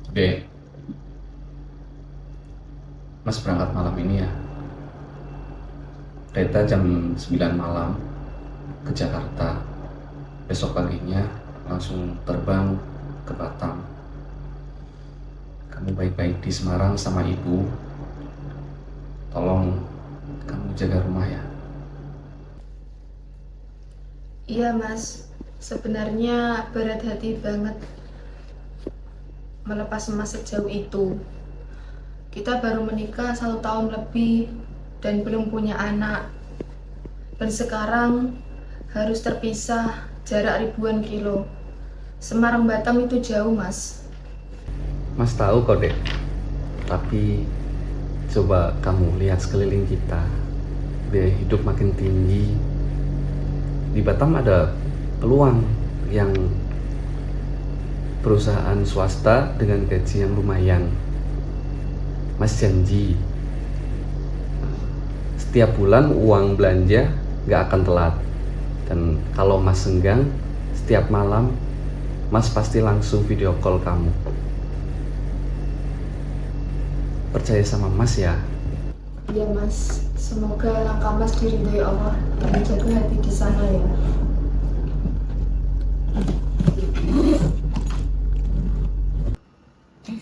Dek, Mas berangkat malam ini ya. Kereta jam 9 malam ke Jakarta. Besok paginya langsung terbang ke Batam. Kamu baik-baik di Semarang sama ibu. Tolong kamu jaga rumah ya. Iya mas, sebenarnya berat hati banget melepas mas sejauh itu. Kita baru menikah 1 tahun lebih dan belum punya anak. Dan sekarang harus terpisah jarak ribuan kilo. Semarang Batam itu jauh mas. Mas tahu kok dek, tapi coba kamu lihat sekeliling kita. Biaya hidup makin tinggi. Di Batam ada peluang yang perusahaan swasta dengan gaji yang lumayan. Mas janji setiap bulan uang belanja nggak akan telat. Dan kalau Mas senggang, setiap malam Mas pasti langsung video call kamu. Percaya sama Mas ya. Iya mas, semoga langkah mas diridhoi Allah dan menjaga hati di sana ya.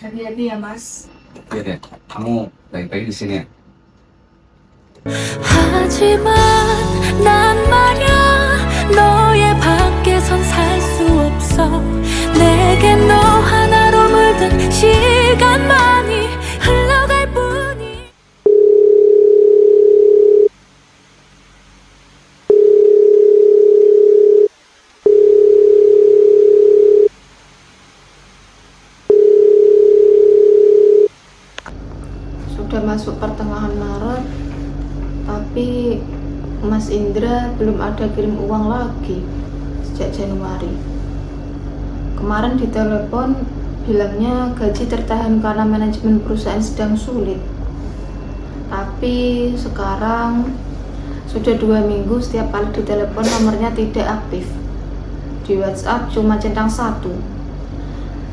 Hati-hati ya mas. Iya deh, kamu baik-baik di sini ya. 하지만 난 말야 너의 밖에선 살 수 없어 내게 너 하나로 물든 시간만이 흘러갈 뿐이 Sudah masuk pertengahan Maret, tapi Mas Indra belum ada kirim uang lagi sejak Januari. Kemarin ditelepon bilangnya gaji tertahan karena manajemen perusahaan sedang sulit. Tapi sekarang sudah 2 minggu setiap kali ditelepon nomornya tidak aktif. Di WhatsApp cuma centang satu.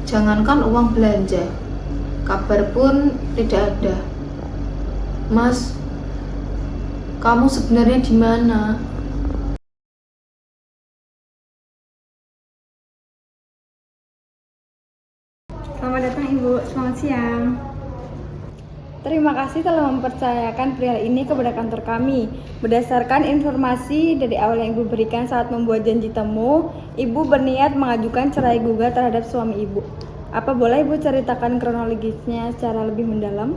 Jangankan uang belanja, kabar pun tidak ada. Mas, kamu sebenarnya di mana? Selamat datang Ibu, selamat siang. Terima kasih telah mempercayakan perihal ini kepada kantor kami. Berdasarkan informasi dari awal yang Ibu berikan saat membuat janji temu, Ibu berniat mengajukan cerai gugat terhadap suami Ibu. Apa boleh Ibu ceritakan kronologisnya secara lebih mendalam?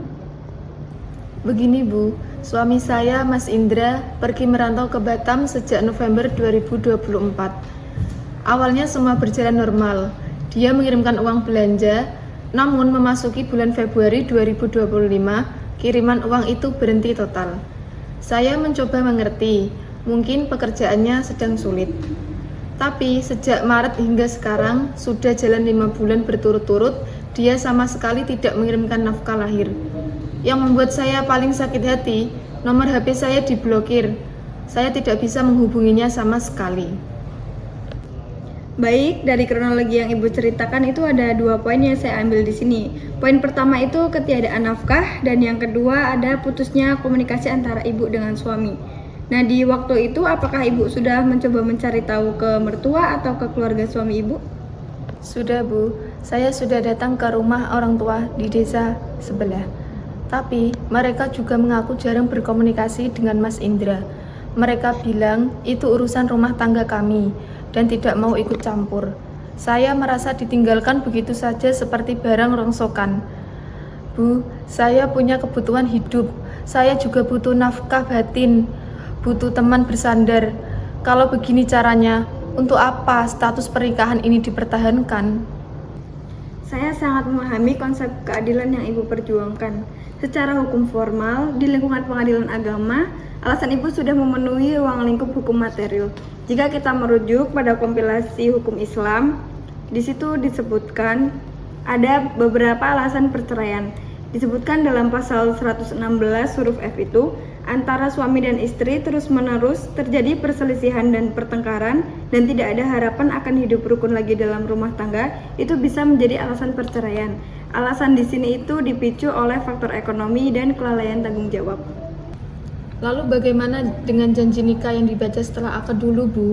Begini Bu, suami saya Mas Indra pergi merantau ke Batam sejak November 2024. Awalnya semua berjalan normal. Dia mengirimkan uang belanja, namun memasuki bulan Februari 2025, kiriman uang itu berhenti total. Saya mencoba mengerti, mungkin pekerjaannya sedang sulit. Tapi sejak Maret hingga sekarang, sudah jalan 5 bulan berturut-turut, dia sama sekali tidak mengirimkan nafkah lahir. Yang membuat saya paling sakit hati, nomor HP saya diblokir. Saya tidak bisa menghubunginya sama sekali. Baik, dari kronologi yang Ibu ceritakan itu ada 2 poin yang saya ambil di sini. Poin pertama itu ketiadaan nafkah dan yang kedua ada putusnya komunikasi antara Ibu dengan suami. Nah, di waktu itu apakah Ibu sudah mencoba mencari tahu ke mertua atau ke keluarga suami Ibu? Sudah Bu, saya sudah datang ke rumah orang tua di desa sebelah. Tapi mereka juga mengaku jarang berkomunikasi dengan Mas Indra. Mereka bilang itu urusan rumah tangga kami dan tidak mau ikut campur. Saya merasa ditinggalkan begitu saja seperti barang rongsokan. Bu, saya punya kebutuhan hidup. Saya juga butuh nafkah batin, butuh teman bersandar. Kalau begini caranya, untuk apa status pernikahan ini dipertahankan? Saya sangat memahami konsep keadilan yang Ibu perjuangkan. Secara hukum formal, di lingkungan pengadilan agama, alasan Ibu sudah memenuhi ruang lingkup hukum material. Jika kita merujuk pada kompilasi hukum Islam, di situ disebutkan ada beberapa alasan perceraian. Disebutkan dalam pasal 116 huruf F itu, antara suami dan istri terus-menerus terjadi perselisihan dan pertengkaran dan tidak ada harapan akan hidup rukun lagi dalam rumah tangga, itu bisa menjadi alasan perceraian. Alasan di sini itu dipicu oleh faktor ekonomi dan kelalaian tanggung jawab. Lalu bagaimana dengan janji nikah yang dibaca setelah akad dulu, Bu,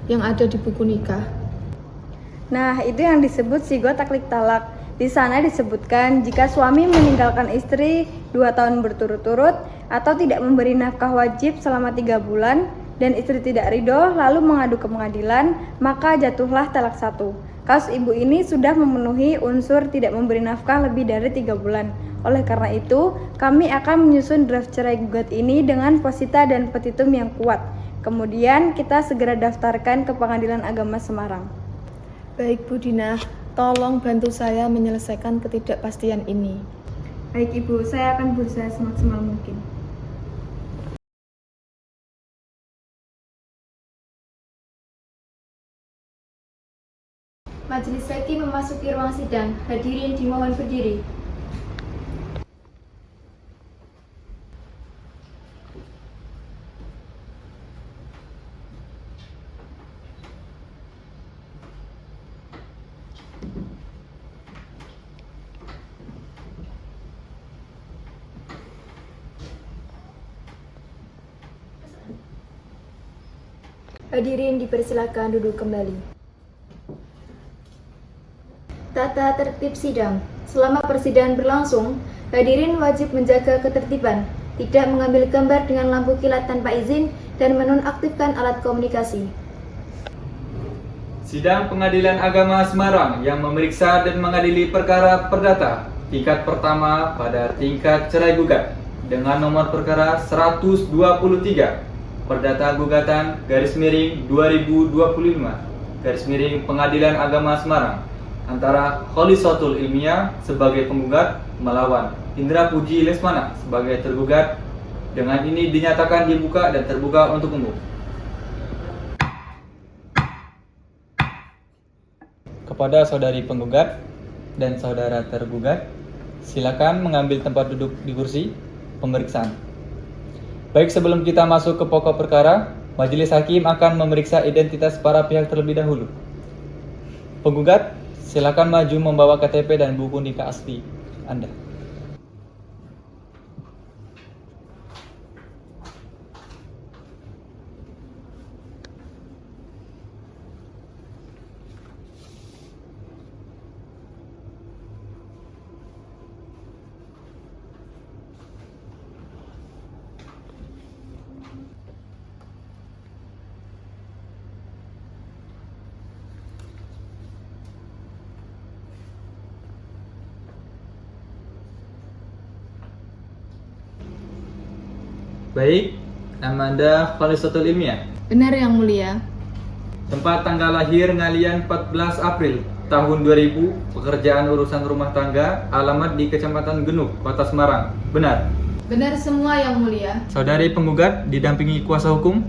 yang ada di buku nikah? Nah, itu yang disebut sigot taklik talak. Di sana disebutkan jika suami meninggalkan istri 2 tahun berturut-turut atau tidak memberi nafkah wajib selama 3 bulan dan istri tidak ridho lalu mengadu ke pengadilan, maka jatuhlah talak 1. Kasus ibu ini sudah memenuhi unsur tidak memberi nafkah lebih dari 3 bulan. Oleh karena itu, kami akan menyusun draft cerai gugat ini dengan posita dan petitum yang kuat. Kemudian kita segera daftarkan ke Pengadilan Agama Semarang. Baik Bu Dina, tolong bantu saya menyelesaikan ketidakpastian ini. Baik Ibu, saya akan berusaha semaksimal mungkin. Majelis Hakim memasuki ruang sidang. Hadirin dimohon berdiri. Hadirin dipersilakan duduk kembali. Tata tertib sidang. Selama persidangan berlangsung, hadirin wajib menjaga ketertiban, tidak mengambil gambar dengan lampu kilat tanpa izin, dan menonaktifkan alat komunikasi. Sidang Pengadilan Agama Semarang yang memeriksa dan mengadili perkara perdata tingkat pertama pada tingkat cerai gugat dengan nomor perkara 123 Perdata Gugatan _2025 Pengadilan Agama Semarang antara Kholisatul Ilmiah sebagai penggugat melawan Indra Puji Lesmana sebagai tergugat, dengan ini dinyatakan dibuka dan terbuka untuk umum. Kepada saudari penggugat dan saudara tergugat, silakan mengambil tempat duduk di kursi pemeriksaan. Baik, sebelum kita masuk ke pokok perkara, majelis hakim akan memeriksa identitas para pihak terlebih dahulu. Penggugat, silakan maju membawa KTP dan buku nikah asli Anda. Baik, nama Anda Kholisatul Ilmiah. Benar Yang Mulia. Tempat tanggal lahir ngalian 14 April tahun 2000, pekerjaan urusan rumah tangga, alamat di Kecamatan Genuk, Kota Semarang. Benar? Benar semua Yang Mulia. Saudari penggugat didampingi kuasa hukum?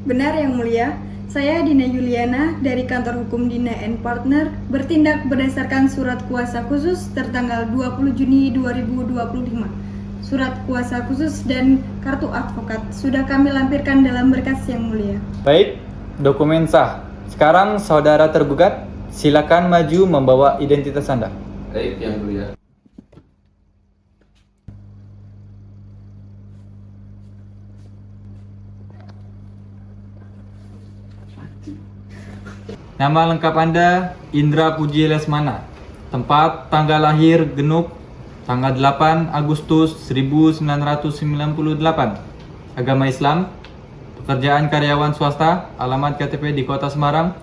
Benar Yang Mulia, saya Dina Yuliana dari Kantor Hukum Dina & Partner bertindak berdasarkan surat kuasa khusus tertanggal 20 Juni 2025. Surat kuasa khusus dan kartu advokat sudah kami lampirkan dalam berkas Yang Mulia. Baik, dokumen sah. Sekarang saudara tergugat, silakan maju membawa identitas Anda. Baik, Yang Mulia. Nama lengkap Anda Indra Puji Lesmana. Tempat tanggal lahir Genuk tanggal 8 Agustus 1998. Agama Islam. Pekerjaan karyawan swasta. Alamat KTP di Kota Semarang.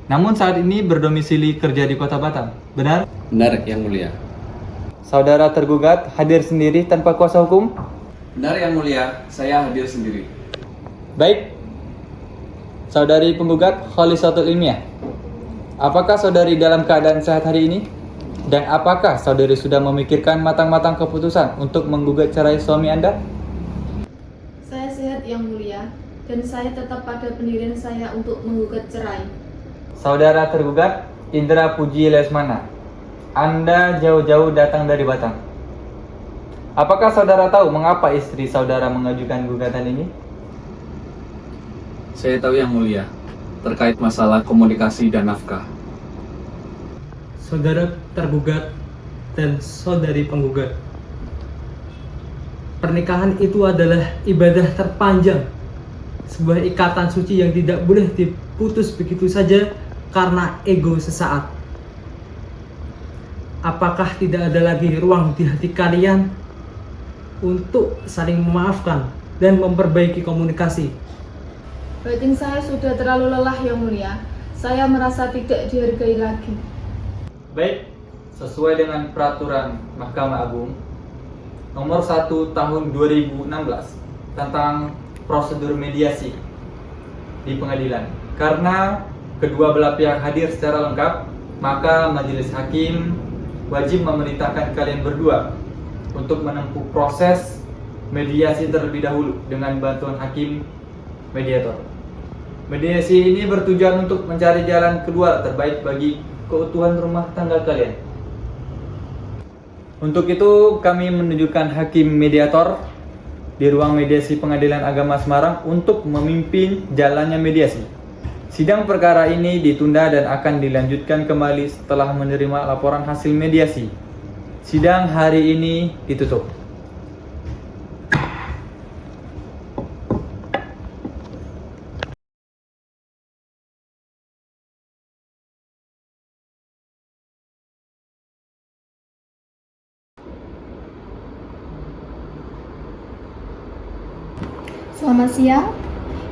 Namun saat ini berdomisili kerja di Kota Batam. Benar? Benar, Yang Mulia. Saudara tergugat hadir sendiri tanpa kuasa hukum? Benar, Yang Mulia. Saya hadir sendiri. Baik. Saudari penggugat Kholisatul Ilmiah, apakah saudari dalam keadaan sehat hari ini? Dan apakah saudari sudah memikirkan matang-matang keputusan untuk menggugat cerai suami Anda? Saya sehat Yang Mulia, dan saya tetap pada pendirian saya untuk menggugat cerai. Saudara tergugat Indra Puji Lesmana, Anda jauh-jauh datang dari Batam. Apakah saudara tahu mengapa istri saudara mengajukan gugatan ini? Saya tahu yang mulia, terkait masalah komunikasi dan nafkah. Saudara tergugat dan saudari penggugat. Pernikahan itu adalah ibadah terpanjang, sebuah ikatan suci yang tidak boleh diputus begitu saja karena ego sesaat. Apakah tidak ada lagi ruang di hati kalian untuk saling memaafkan dan memperbaiki komunikasi? Batin saya sudah terlalu lelah, Yang Mulia. Saya merasa tidak dihargai lagi. Baik, sesuai dengan peraturan Mahkamah Agung nomor 1 tahun 2016 tentang prosedur mediasi di pengadilan. Karena kedua belah pihak hadir secara lengkap, maka majelis hakim wajib memerintahkan kalian berdua untuk menempuh proses mediasi terlebih dahulu dengan bantuan hakim mediator. Mediasi ini bertujuan untuk mencari jalan keluar terbaik bagi keutuhan rumah tangga kalian. Untuk itu kami menunjukkan hakim mediator di ruang mediasi Pengadilan Agama Semarang untuk memimpin jalannya mediasi. Sidang perkara ini ditunda dan akan dilanjutkan kembali setelah menerima laporan hasil mediasi. Sidang hari ini ditutup. Selamat siang,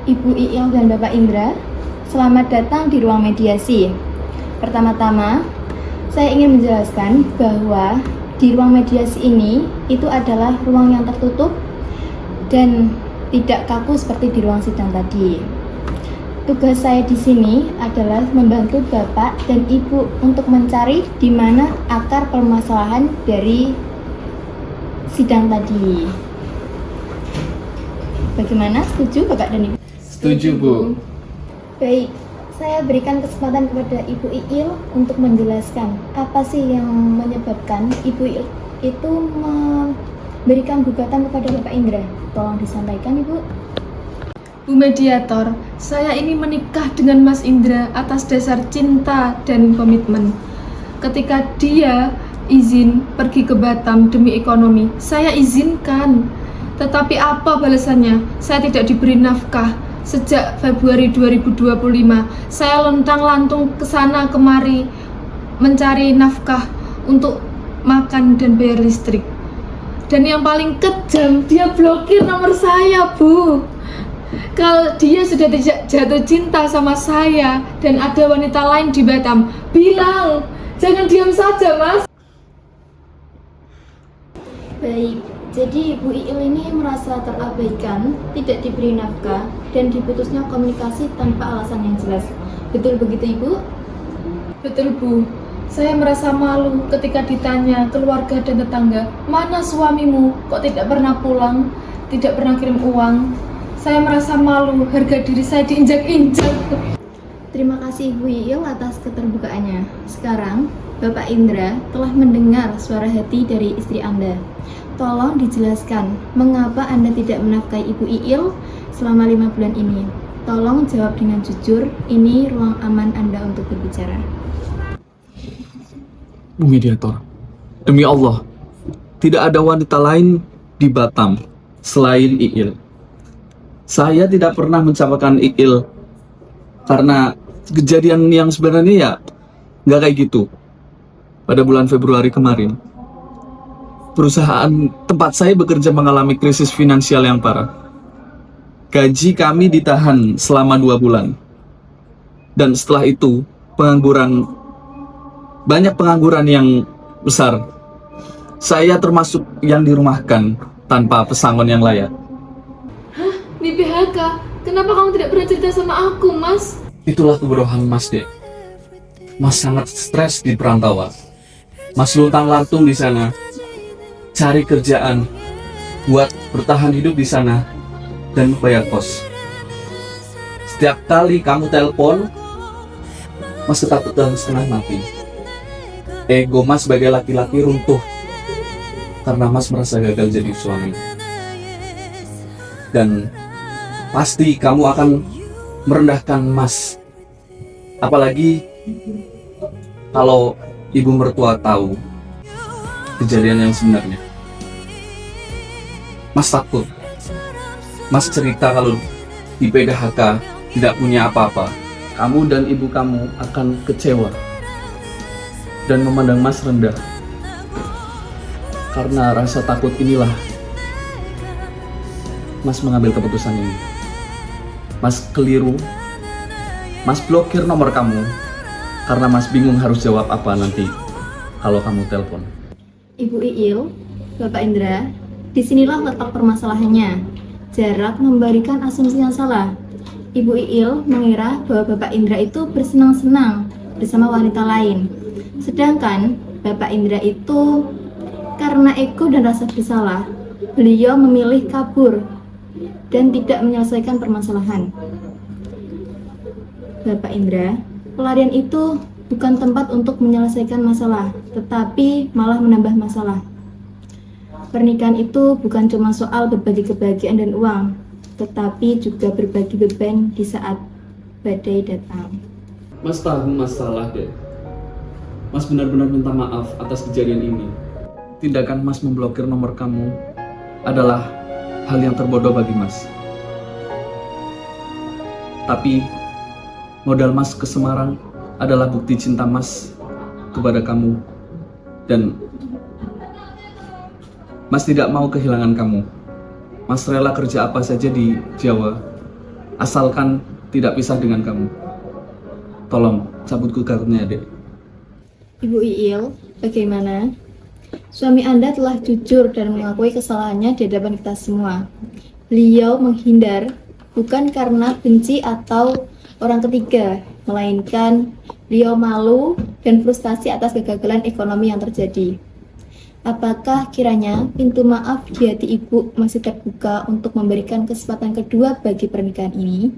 Ibu Iil dan Bapak Indra. Selamat datang di ruang mediasi. Pertama-tama, saya ingin menjelaskan bahwa di ruang mediasi ini itu adalah ruang yang tertutup dan tidak kaku seperti di ruang sidang tadi. Tugas saya di sini adalah membantu Bapak dan Ibu untuk mencari di mana akar permasalahan dari sidang tadi. Bagaimana? Setuju Bapak dan Ibu? Setuju, Bu. Baik, saya berikan kesempatan kepada Ibu Iil untuk menjelaskan apa sih yang menyebabkan Ibu Iil itu memberikan gugatan kepada Bapak Indra. Tolong disampaikan, Ibu. Bu Mediator, saya ini menikah dengan Mas Indra atas dasar cinta dan komitmen. Ketika dia izin pergi ke Batam demi ekonomi, saya izinkan. Tetapi apa balasannya? Saya tidak diberi nafkah. Sejak Februari 2025, saya lontang-lantung ke sana kemari mencari nafkah untuk makan dan bayar listrik. Dan yang paling kejam, dia blokir nomor saya, Bu. Kalau dia sudah jatuh cinta sama saya dan ada wanita lain di Batam, bilang, jangan diam saja, Mas. Baik, jadi Ibu Iil ini merasa terabaikan, tidak diberi nafkah, dan diputusnya komunikasi tanpa alasan yang jelas. Betul begitu, Ibu? Betul, Bu. Saya merasa malu ketika ditanya keluarga dan tetangga, mana suamimu? Kok tidak pernah pulang? Tidak pernah kirim uang? Saya merasa malu, harga diri saya diinjak-injak. Terima kasih Ibu Iil atas keterbukaannya. Sekarang, Bapak Indra telah mendengar suara hati dari istri Anda. Tolong dijelaskan, mengapa Anda tidak menafkahi Ibu Iil selama 5 bulan ini? Tolong jawab dengan jujur, ini ruang aman Anda untuk berbicara. Bu Mediator, demi Allah, tidak ada wanita lain di Batam selain Iil. Saya tidak pernah mencapakan Iil karena kejadian yang sebenarnya ya nggak kayak gitu. Pada bulan Februari kemarin, perusahaan tempat saya bekerja mengalami krisis finansial yang parah. Gaji kami ditahan selama 2 bulan. Dan setelah itu, banyak pengangguran yang besar. Saya termasuk yang dirumahkan tanpa pesangon yang layak. Hah? Di PHK? Kenapa kamu tidak pernah cerita sama aku, Mas? Itulah kebodohan Mas, Dek. Mas sangat stres di perantauan. Mas luntang-lantung di sana, cari kerjaan buat bertahan hidup di sana dan bayar kos. Setiap kali kamu telepon, Mas ketakutan setengah mati. Ego Mas sebagai laki-laki runtuh. karena Mas merasa gagal jadi suami. Dan pasti kamu akan merendahkan Mas. Apalagi kalau ibu mertua tahu kejadian yang sebenarnya. Mas takut. Mas cerita kalau di PDHK tidak punya apa-apa. Kamu dan ibu kamu akan kecewa dan memandang Mas rendah. Karena rasa takut inilah Mas mengambil keputusan ini. Mas keliru. Mas blokir nomor kamu karena Mas bingung harus jawab apa nanti kalau kamu telepon. Ibu Iil, Bapak Indra, disinilah letak permasalahannya. Jarak memberikan asumsi yang salah. Ibu Iil mengira bahwa Bapak Indra itu bersenang-senang bersama wanita lain. Sedangkan Bapak Indra itu karena ego dan rasa bersalah, beliau memilih kabur dan tidak menyelesaikan permasalahan. Bapak Indra, pelarian itu bukan tempat untuk menyelesaikan masalah, tetapi malah menambah masalah. Pernikahan itu bukan cuma soal berbagi kebahagiaan dan uang, tetapi juga berbagi beban di saat badai datang. Mas tahu Mas salah deh. Mas benar-benar minta maaf atas kejadian ini. Tindakan Mas memblokir nomor kamu adalah hal yang terbodoh bagi Mas. Tapi modal Mas ke Semarang adalah bukti cinta Mas kepada kamu. Dan Mas tidak mau kehilangan kamu. Mas rela kerja apa saja di Jawa, asalkan tidak pisah dengan kamu. Tolong cabut gugatnya, Dek. Ibu Iil, bagaimana? Suami Anda telah jujur dan mengakui kesalahannya di hadapan kita semua. Beliau menghindar bukan karena benci atau orang ketiga, melainkan beliau malu dan frustasi atas kegagalan ekonomi yang terjadi. Apakah kiranya pintu maaf di hati ibu masih terbuka untuk memberikan kesempatan kedua bagi pernikahan ini?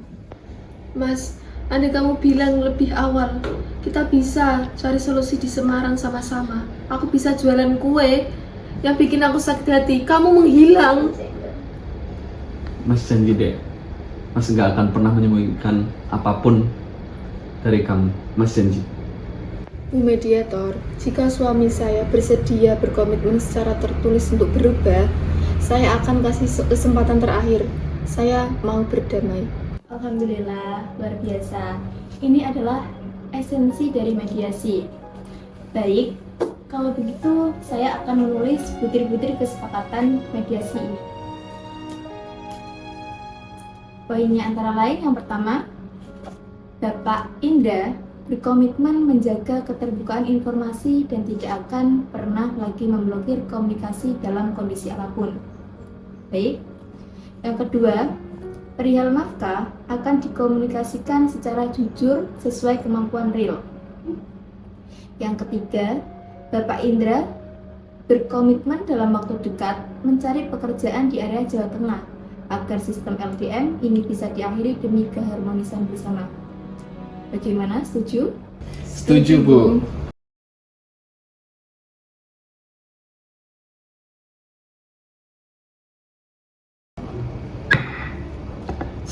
Mas, andai kamu bilang lebih awal, kita bisa cari solusi di Semarang sama-sama. Aku bisa jualan kue. Yang bikin aku sakit hati, kamu menghilang. Mas janji, Dek. Mas gak akan pernah menyembunyikan apapun dari kamu. Mas janji. Bu Mediator, jika suami saya bersedia berkomitmen secara tertulis untuk berubah, saya akan kasih kesempatan terakhir. Saya mau berdamai. Alhamdulillah, luar biasa. Ini adalah esensi dari mediasi. Baik, kalau begitu saya akan menulis butir-butir kesepakatan mediasi ini. Poinnya antara lain yang pertama, Bapak Indra berkomitmen menjaga keterbukaan informasi dan tidak akan pernah lagi memblokir komunikasi dalam kondisi apapun. Baik. Yang kedua, perihal nafkah akan dikomunikasikan secara jujur sesuai kemampuan real. Yang ketiga, Bapak Indra berkomitmen dalam waktu dekat mencari pekerjaan di area Jawa Tengah agar sistem LDM ini bisa diakhiri demi keharmonisan bersama. Bagaimana? Setuju? Setuju, Bu.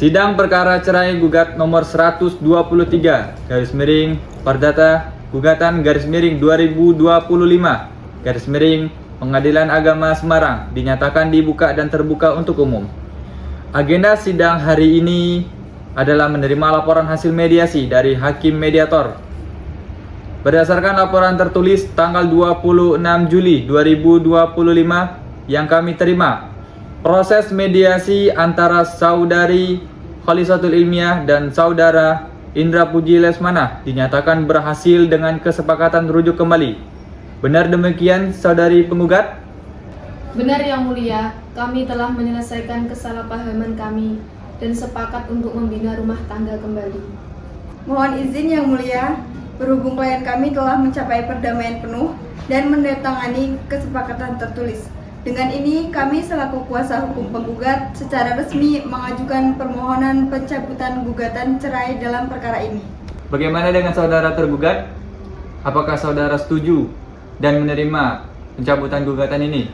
Sidang perkara cerai gugat nomor 123 garis miring Perdata gugatan garis miring 2025 garis miring Pengadilan Agama Semarang dinyatakan dibuka dan terbuka untuk umum. Agenda sidang hari ini adalah menerima laporan hasil mediasi dari Hakim Mediator. Berdasarkan laporan tertulis tanggal 26 Juli 2025 yang kami terima, proses mediasi antara Saudari Khalisatul Ilmiah dan Saudara Indra Puji Lesmana dinyatakan berhasil dengan kesepakatan rujuk kembali. Benar demikian, Saudari penggugat? Benar Yang Mulia, kami telah menyelesaikan kesalahpahaman kami dan sepakat untuk membina rumah tangga kembali. Mohon izin Yang Mulia, berhubung klien kami telah mencapai perdamaian penuh dan menandatangani kesepakatan tertulis. Dengan ini, kami selaku kuasa hukum penggugat secara resmi mengajukan permohonan pencabutan gugatan cerai dalam perkara ini. Bagaimana dengan saudara tergugat? Apakah saudara setuju dan menerima pencabutan gugatan ini?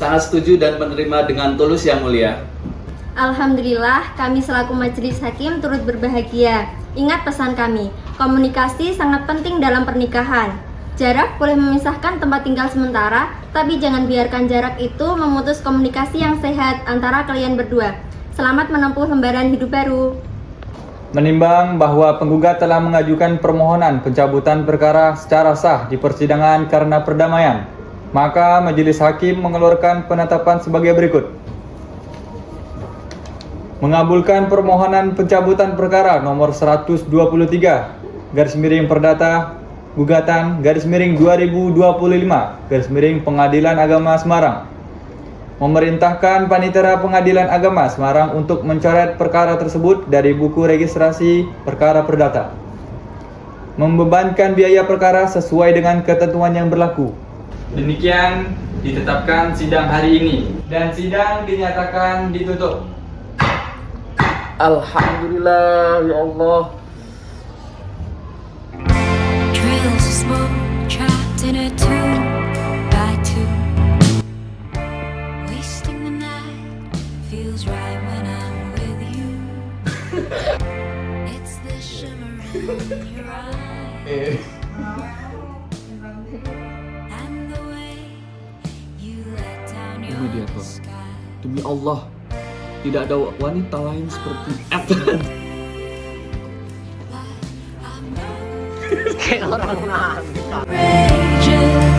Sangat setuju dan menerima dengan tulus yang mulia. Alhamdulillah, kami selaku majelis hakim turut berbahagia. Ingat pesan kami, komunikasi sangat penting dalam pernikahan. Jarak boleh memisahkan tempat tinggal sementara, tapi jangan biarkan jarak itu memutus komunikasi yang sehat antara kalian berdua. Selamat menempuh lembaran hidup baru. Menimbang bahwa penggugat telah mengajukan permohonan pencabutan perkara secara sah di persidangan karena perdamaian, maka majelis hakim mengeluarkan penetapan sebagai berikut. Mengabulkan permohonan pencabutan perkara nomor 123 garis miring perdata gugatan garis miring 2025 garis miring Pengadilan Agama Semarang. Memerintahkan Panitera Pengadilan Agama Semarang untuk mencoret perkara tersebut dari buku registrasi perkara perdata. Membebankan biaya perkara sesuai dengan ketentuan yang berlaku. Demikian ditetapkan sidang hari ini dan sidang dinyatakan ditutup. Alhamdulillah, ya Allah. Trails of smoke trapped in a 2x2. Wasting the night feels right when I'm with you. It's the shimmer in your eyes and the way you let down Ini dia, your Bang. sky. Demi Allah, tidak ada wanita lain seperti Ethan. Rages